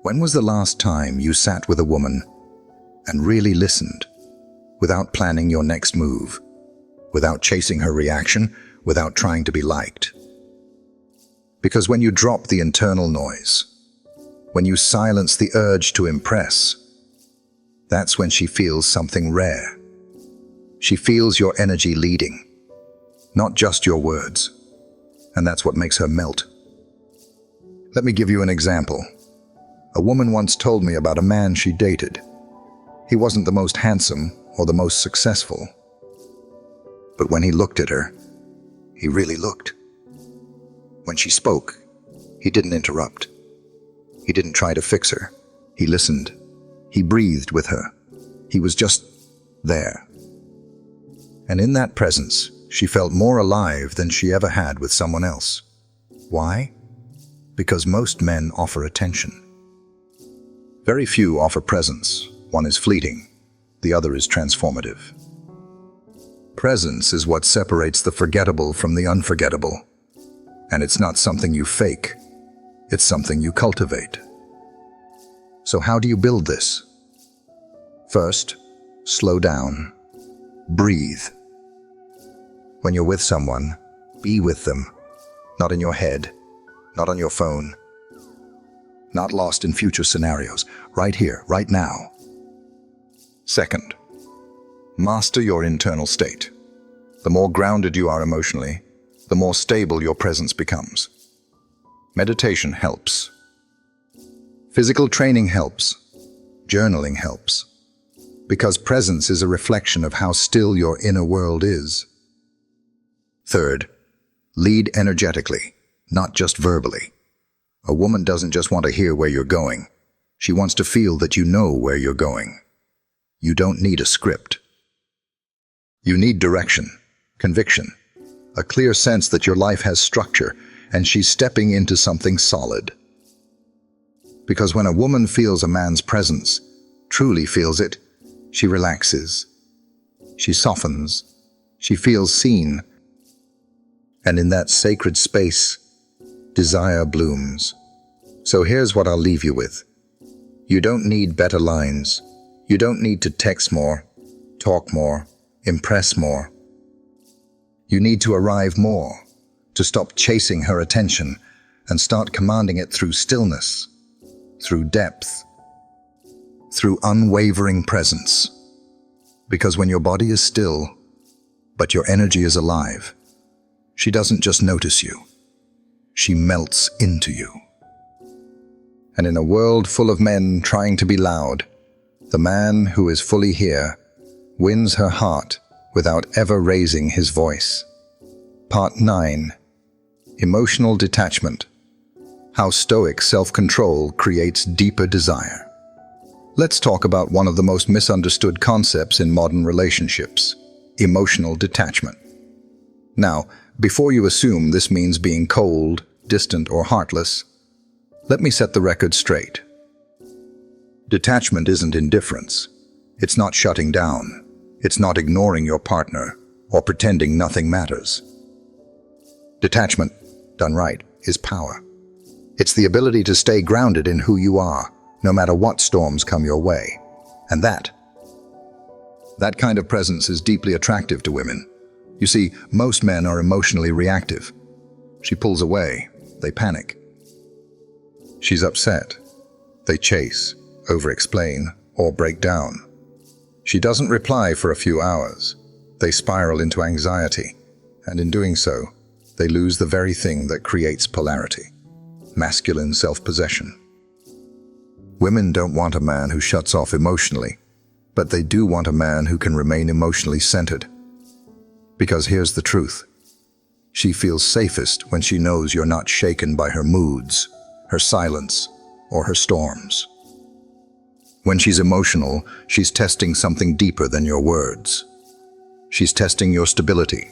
When was the last time you sat with a woman and really listened, without planning your next move, without chasing her reaction, without trying to be liked? Because when you drop the internal noise, when you silence the urge to impress, that's when she feels something rare. She feels your energy leading, not just your words, and that's what makes her melt. Let me give you an example. A woman once told me about a man she dated. He wasn't the most handsome or the most successful, but when he looked at her, he really looked. When she spoke, he didn't interrupt. He didn't try to fix her. He listened. He breathed with her. He was just there. And in that presence, she felt more alive than she ever had with someone else. Why? Because most men offer attention. Very few offer presence. One is fleeting, the other is transformative. Presence is what separates the forgettable from the unforgettable. And it's not something you fake, it's something you cultivate. So how do you build this? First, slow down. Breathe. When you're with someone, be with them, not in your head, not on your phone, not lost in future scenarios, right here, right now. Second, master your internal state. The more grounded you are emotionally, the more stable your presence becomes. Meditation helps. Physical training helps. Journaling helps. Because presence is a reflection of how still your inner world is. Third, lead energetically, not just verbally. A woman doesn't just want to hear where you're going. She wants to feel that you know where you're going. You don't need a script. You need direction, conviction, a clear sense that your life has structure and she's stepping into something solid. Because when a woman feels a man's presence, truly feels it, she relaxes, she softens, she feels seen. And in that sacred space, desire blooms. So here's what I'll leave you with. You don't need better lines. You don't need to text more, talk more, impress more. You need to arrive more, to stop chasing her attention and start commanding it through stillness, through depth, through unwavering presence. Because when your body is still, but your energy is alive, she doesn't just notice you, she melts into you. And in a world full of men trying to be loud, the man who is fully here wins her heart without ever raising his voice. Part 9. Emotional Detachment. How Stoic self-control creates deeper desire. Let's talk about one of the most misunderstood concepts in modern relationships, emotional detachment. Now, before you assume this means being cold, distant, or heartless, let me set the record straight. Detachment isn't indifference. It's not shutting down. It's not ignoring your partner or pretending nothing matters. Detachment, done right, is power. It's the ability to stay grounded in who you are, no matter what storms come your way. And that kind of presence is deeply attractive to women. You see, most men are emotionally reactive. She pulls away, they panic. She's upset. They chase, over-explain, or break down. She doesn't reply for a few hours. They spiral into anxiety, and in doing so, they lose the very thing that creates polarity: masculine self-possession. Women don't want a man who shuts off emotionally, but they do want a man who can remain emotionally centered. Because here's the truth. She feels safest when she knows you're not shaken by her moods, her silence, or her storms. When she's emotional, she's testing something deeper than your words. She's testing your stability.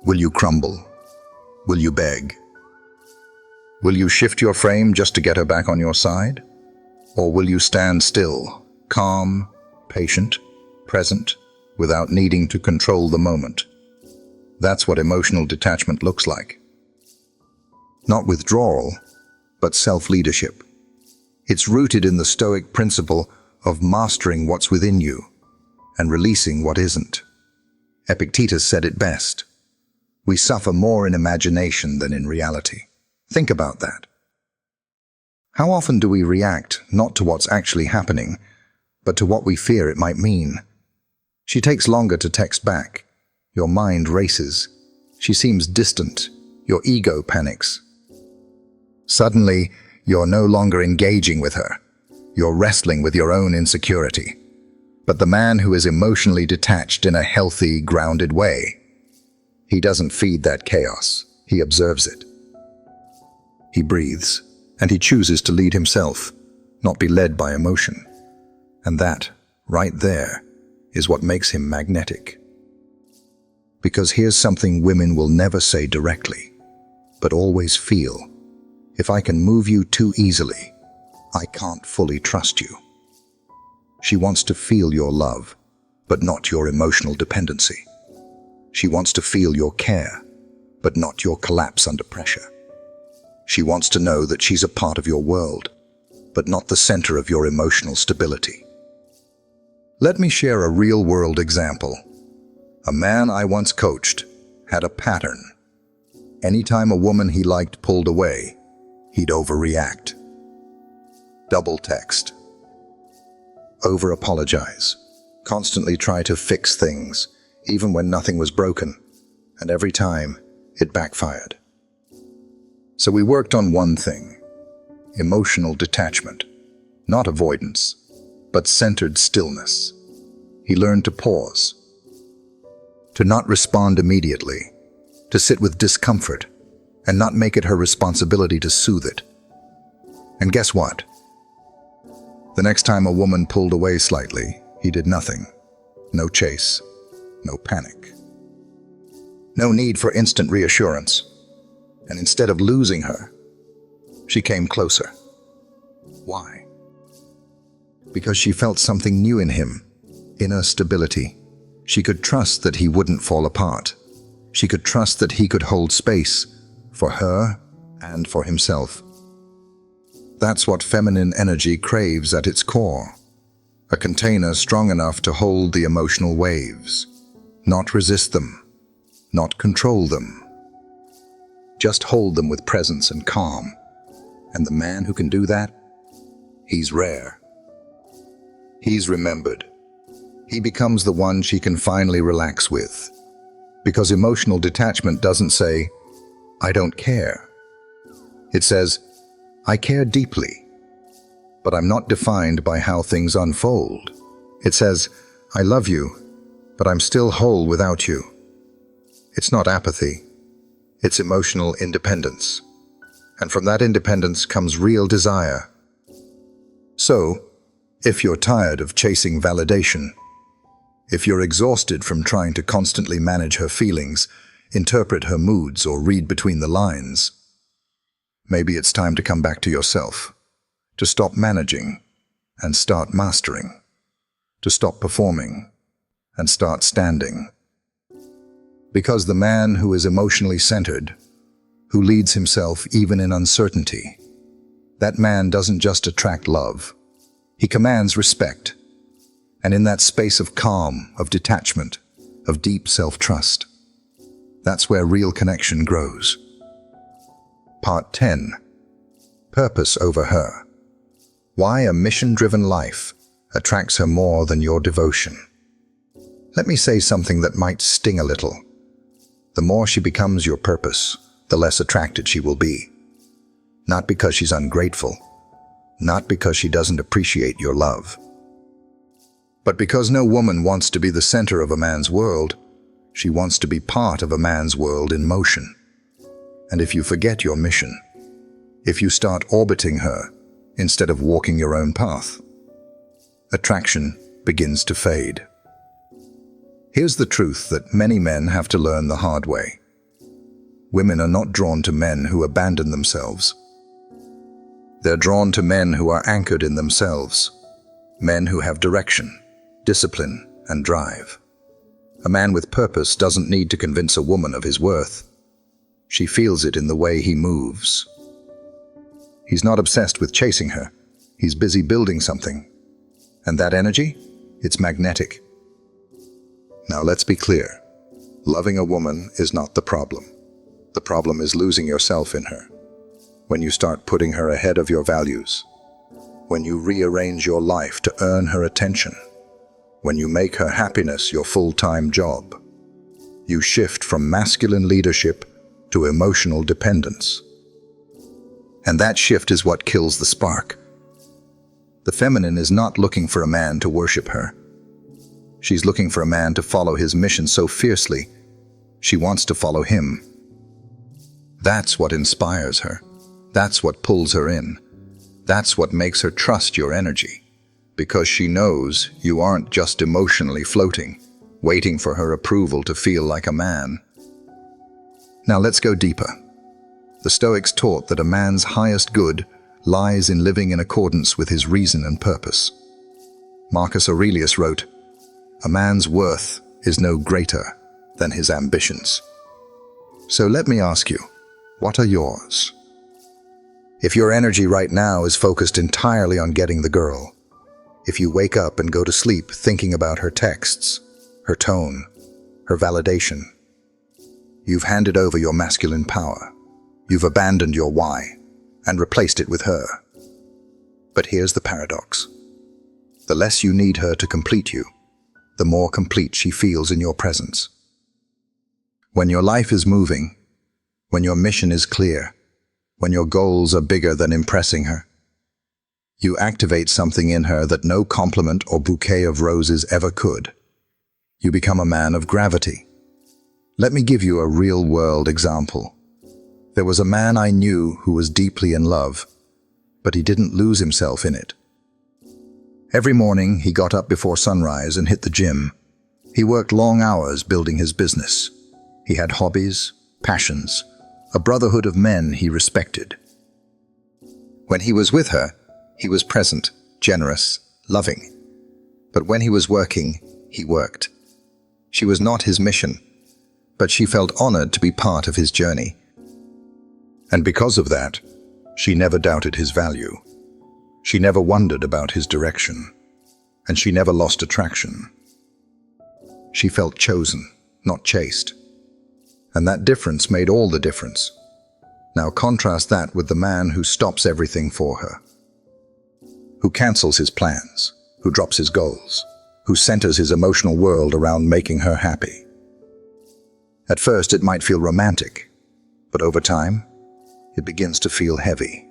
Will you crumble? Will you beg? Will you shift your frame just to get her back on your side? Or will you stand still, calm, patient, present, without needing to control the moment? That's what emotional detachment looks like. Not withdrawal, but self-leadership. It's rooted in the Stoic principle of mastering what's within you and releasing what isn't. Epictetus said it best: "We suffer more in imagination than in reality." Think about that. How often do we react not to what's actually happening, but to what we fear it might mean? She takes longer to text back. Your mind races. She seems distant. Your ego panics. Suddenly, you're no longer engaging with her. You're wrestling with your own insecurity. But the man who is emotionally detached in a healthy, grounded way, he doesn't feed that chaos. He observes it. He breathes, and he chooses to lead himself, not be led by emotion. And that, right there, is what makes him magnetic. Because here's something women will never say directly, but always feel. If I can move you too easily, I can't fully trust you. She wants to feel your love, but not your emotional dependency. She wants to feel your care, but not your collapse under pressure. She wants to know that she's a part of your world, but not the center of your emotional stability. Let me share a real-world example. A man I once coached had a pattern. Anytime a woman he liked pulled away, he'd overreact. Double text. Over-apologize. Constantly try to fix things, even when nothing was broken. And every time, it backfired. So we worked on one thing: emotional detachment. Not avoidance, but centered stillness. He learned to pause, to not respond immediately, to sit with discomfort, and not make it her responsibility to soothe it. And guess what? The next time a woman pulled away slightly, he did nothing. No chase, no panic. No need for instant reassurance. And instead of losing her, she came closer. Why? Because she felt something new in him, inner stability. She could trust that he wouldn't fall apart. She could trust that he could hold space for her and for himself. That's what feminine energy craves at its core. A container strong enough to hold the emotional waves, not resist them, not control them. Just hold them with presence and calm. And the man who can do that, he's rare. He's remembered. He becomes the one she can finally relax with. Because emotional detachment doesn't say, "I don't care." It says, "I care deeply, but I'm not defined by how things unfold." It says, "I love you, but I'm still whole without you." It's not apathy. It's emotional independence. And from that independence comes real desire. So, if you're tired of chasing validation, if you're exhausted from trying to constantly manage her feelings, interpret her moods, or read between the lines, maybe it's time to come back to yourself, to stop managing, and start mastering, to stop performing and start standing. Because the man who is emotionally centered, who leads himself even in uncertainty, that man doesn't just attract love, he commands respect. And in that space of calm, of detachment, of deep self-trust, that's where real connection grows. Part 10. Purpose over her. Why a mission-driven life attracts her more than your devotion. Let me say something that might sting a little. The more she becomes your purpose, the less attracted she will be. Not because she's ungrateful, not because she doesn't appreciate your love, but because no woman wants to be the center of a man's world. She wants to be part of a man's world in motion. And if you forget your mission, if you start orbiting her instead of walking your own path, attraction begins to fade. Here's the truth that many men have to learn the hard way. Women are not drawn to men who abandon themselves. They're drawn to men who are anchored in themselves, men who have direction, discipline, and drive. A man with purpose doesn't need to convince a woman of his worth. She feels it in the way he moves. He's not obsessed with chasing her. He's busy building something. And that energy? It's magnetic. Now let's be clear. Loving a woman is not the problem. The problem is losing yourself in her. When you start putting her ahead of your values. When you rearrange your life to earn her attention. When you make her happiness your full-time job. You shift from masculine leadership to emotional dependence. And that shift is what kills the spark. The feminine is not looking for a man to worship her. She's looking for a man to follow his mission so fiercely, she wants to follow him. That's what inspires her. That's what pulls her in. That's what makes her trust your energy. Because she knows you aren't just emotionally floating, waiting for her approval to feel like a man. Now let's go deeper. The Stoics taught that a man's highest good lies in living in accordance with his reason and purpose. Marcus Aurelius wrote, "A man's worth is no greater than his ambitions." So let me ask you, what are yours? If your energy right now is focused entirely on getting the girl, if you wake up and go to sleep thinking about her texts, her tone, her validation, you've handed over your masculine power. You've abandoned your why and replaced it with her. But here's the paradox. The less you need her to complete you, the more complete she feels in your presence. When your life is moving, when your mission is clear, when your goals are bigger than impressing her, you activate something in her that no compliment or bouquet of roses ever could. You become a man of gravity. Let me give you a real-world example. There was a man I knew who was deeply in love, but he didn't lose himself in it. Every morning, he got up before sunrise and hit the gym. He worked long hours building his business. He had hobbies, passions, a brotherhood of men he respected. When he was with her, he was present, generous, loving. But when he was working, he worked. She was not his mission, but she felt honored to be part of his journey. And because of that, she never doubted his value. She never wondered about his direction, and she never lost attraction. She felt chosen, not chased. And that difference made all the difference. Now contrast that with the man who stops everything for her, who cancels his plans, who drops his goals, who centers his emotional world around making her happy. At first it might feel romantic, but over time, it begins to feel heavy,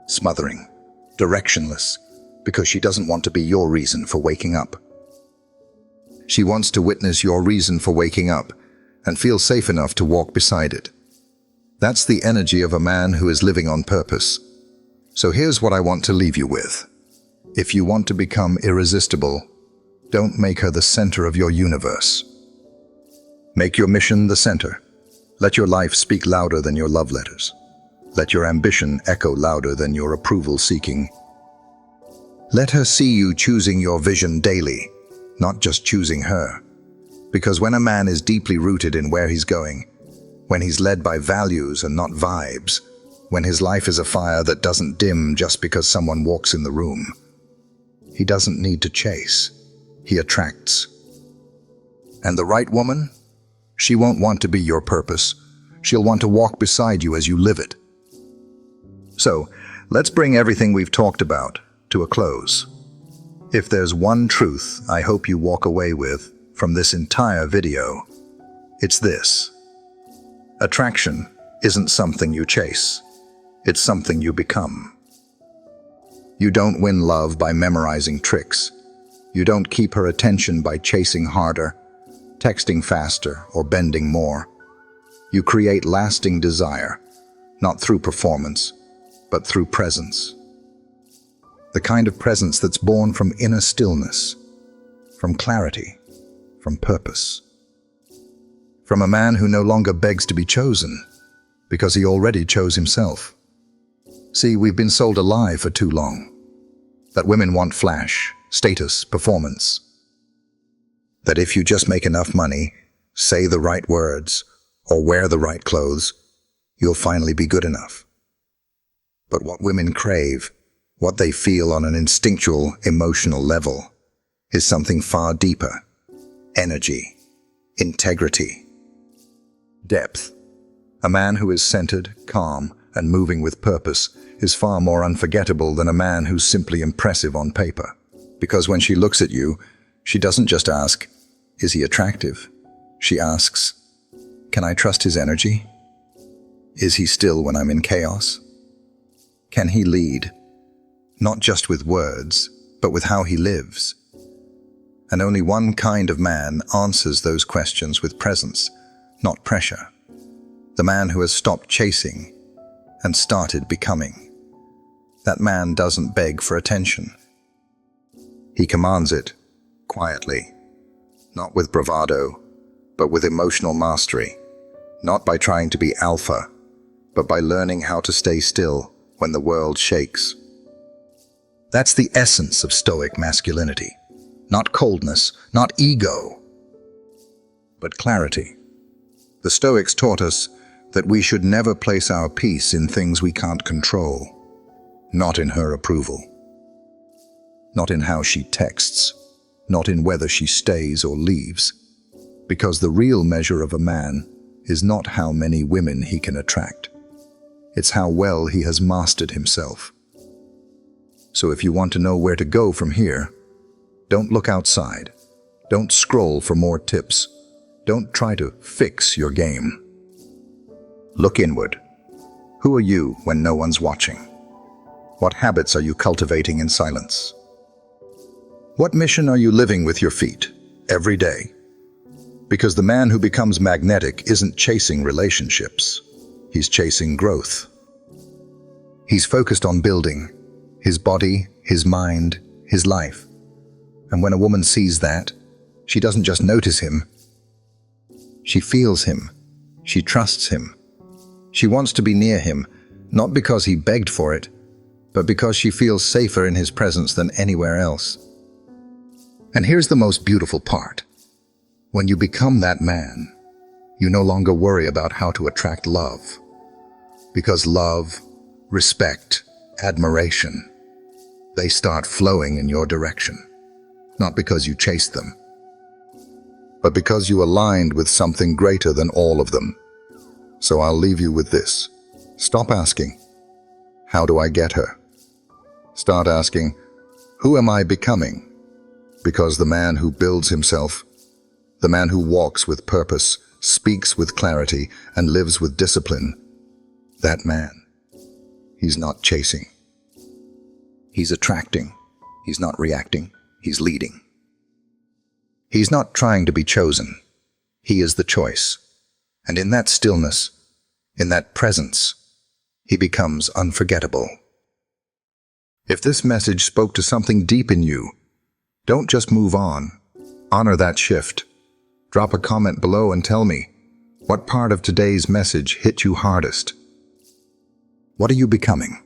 smothering, directionless, because she doesn't want to be your reason for waking up. She wants to witness your reason for waking up and feel safe enough to walk beside it. That's the energy of a man who is living on purpose. So here's what I want to leave you with. If you want to become irresistible, don't make her the center of your universe. Make your mission the center. Let your life speak louder than your love letters. Let your ambition echo louder than your approval seeking. Let her see you choosing your vision daily, not just choosing her. Because when a man is deeply rooted in where he's going, when he's led by values and not vibes, when his life is a fire that doesn't dim just because someone walks in the room, he doesn't need to chase, he attracts. And the right woman? She won't want to be your purpose. She'll want to walk beside you as you live it. So, let's bring everything we've talked about to a close. If there's one truth I hope you walk away with from this entire video, it's this. Attraction isn't something you chase. It's something you become. You don't win love by memorizing tricks. You don't keep her attention by chasing harder, texting faster, or bending more. You create lasting desire, not through performance, but through presence. The kind of presence that's born from inner stillness, from clarity, from purpose. From a man who no longer begs to be chosen, because he already chose himself. See, we've been sold a lie for too long. That women want flash, status, performance. That if you just make enough money, say the right words, or wear the right clothes, you'll finally be good enough. But what women crave, what they feel on an instinctual, emotional level, is something far deeper. Energy, integrity, depth. A man who is centered, calm, and moving with purpose is far more unforgettable than a man who's simply impressive on paper. Because when she looks at you, she doesn't just ask, "Is he attractive?" She asks, "Can I trust his energy? Is he still when I'm in chaos? Can he lead, not just with words, but with how he lives?" And only one kind of man answers those questions with presence, not pressure. The man who has stopped chasing and started becoming. That man doesn't beg for attention. He commands it, quietly, not with bravado, but with emotional mastery, not by trying to be alpha, but by learning how to stay still when the world shakes. That's the essence of Stoic masculinity. Not coldness, not ego, but clarity. The Stoics taught us that we should never place our peace in things we can't control, not in her approval, not in how she texts, not in whether she stays or leaves, because the real measure of a man is not how many women he can attract. It's how well he has mastered himself. So if you want to know where to go from here, don't look outside. Don't scroll for more tips. Don't try to fix your game. Look inward. Who are you when no one's watching? What habits are you cultivating in silence? What mission are you living with your feet every day? Because the man who becomes magnetic isn't chasing relationships. He's chasing growth. He's focused on building his body, his mind, his life. And when a woman sees that, she doesn't just notice him. She feels him. She trusts him. She wants to be near him, not because he begged for it, but because she feels safer in his presence than anywhere else. And here's the most beautiful part. When you become that man, you no longer worry about how to attract love. Because love, respect, admiration, they start flowing in your direction. Not because you chased them, but because you aligned with something greater than all of them. So I'll leave you with this. Stop asking, "How do I get her?" Start asking, "Who am I becoming?" Because the man who builds himself, the man who walks with purpose, speaks with clarity, and lives with discipline, that man, he's not chasing. He's attracting. He's not reacting. He's leading. He's not trying to be chosen. He is the choice. And in that stillness, in that presence, he becomes unforgettable. If this message spoke to something deep in you, don't just move on. Honor that shift. Drop a comment below and tell me, what part of today's message hit you hardest? What are you becoming?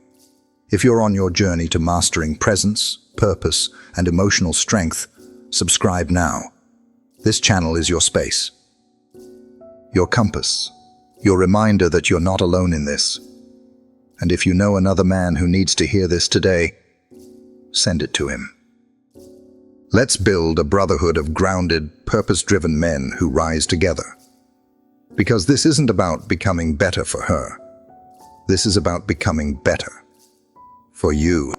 If you're on your journey to mastering presence, purpose, and emotional strength, subscribe now. This channel is your space, your compass, your reminder that you're not alone in this. And if you know another man who needs to hear this today, send it to him. Let's build a brotherhood of grounded, purpose-driven men who rise together. Because this isn't about becoming better for her. This is about becoming better for you.